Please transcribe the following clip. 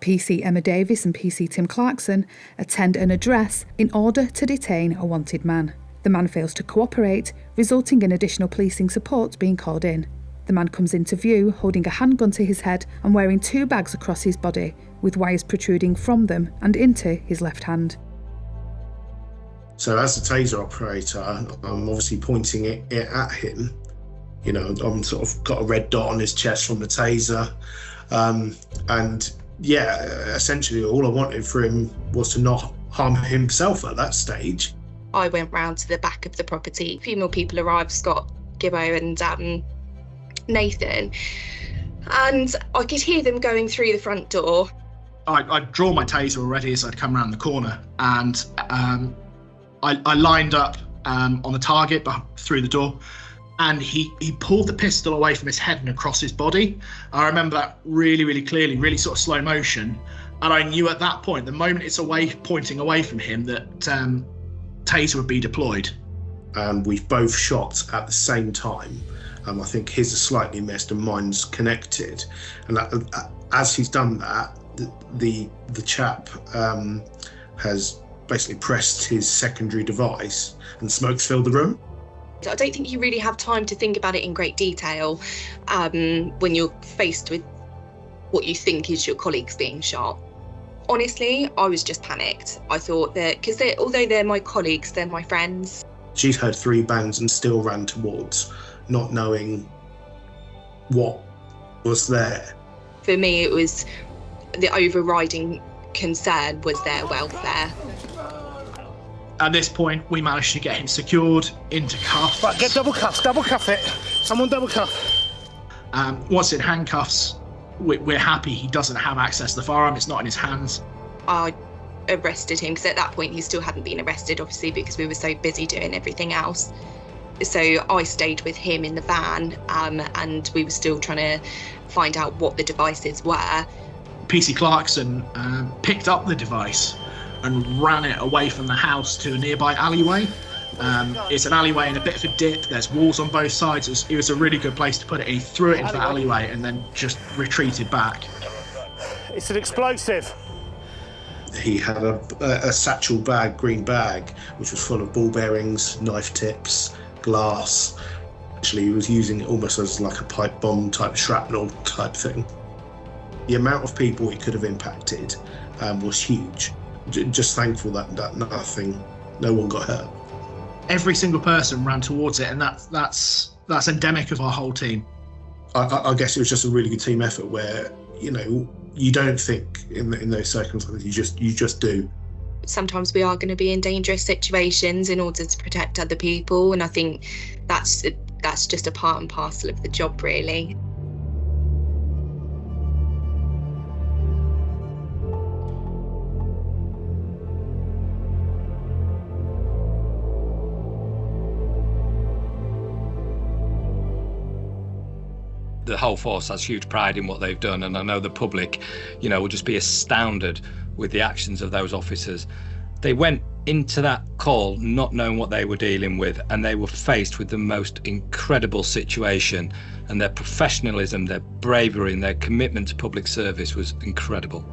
PC Emma Davis and PC Tim Clarkson attend an address in order to detain a wanted man. The man fails to cooperate, resulting in additional policing support being called in. The man comes into view holding a handgun to his head and wearing 2 bags across his body, with wires protruding from them and into his left hand. So as the taser operator, I'm obviously pointing it at him. You know, I'm sort of got a red dot on his chest from the taser. And yeah, essentially all I wanted for him was to not harm himself at that stage. I went round to the back of the property. A few more people arrived, Scott, Gibbo and Nathan. And I could hear them going through the front door. I'd drawn my taser already as I'd come around the corner, and I lined up on the target through the door, and he pulled the pistol away from his head and across his body. I remember that really, really clearly, really sort of slow motion. And I knew at that point, the moment it's pointing away from him, that taser would be deployed. And we've both shot at the same time. I think his is slightly missed and mine's connected. And as he's done that, the chap has basically pressed his secondary device and smoke's filled the room. I don't think you really have time to think about it in great detail when you're faced with what you think is your colleagues being shot. Honestly, I was just panicked. I thought that, because although they're my colleagues, they're my friends. She'd heard 3 bangs and still ran towards, not knowing what was there. For me, it was the overriding concern was their welfare. At this point, we managed to get him secured into cuffs. Right, get double cuff it. Someone double cuff. Once in handcuffs, we're happy he doesn't have access to the firearm, it's not in his hands. I arrested him, because at that point he still hadn't been arrested, obviously, because we were so busy doing everything else. So I stayed with him in the van, and we were still trying to find out what the devices were. PC Clarkson picked up the device and ran it away from the house to a nearby alleyway. It's an alleyway in a bit of a dip, there's walls on both sides. It was a really good place to put it. He threw it into the alleyway and then just retreated back. It's an explosive. He had a satchel bag, green bag, which was full of ball bearings, knife tips, glass. Actually, he was using it almost as like a pipe bomb type, shrapnel type thing. The amount of people it could have impacted was huge. Just thankful that no one got hurt. Every single person ran towards it, and that's endemic of our whole team. I guess it was just a really good team effort where, you know, you don't think in those circumstances, you just do. Sometimes we are going to be in dangerous situations in order to protect other people, and I think that's just a part and parcel of the job, really. The whole force has huge pride in what they've done, and I know the public, you know, will just be astounded with the actions of those officers. They went into that call not knowing what they were dealing with, and they were faced with the most incredible situation, and their professionalism, their bravery and their commitment to public service was incredible.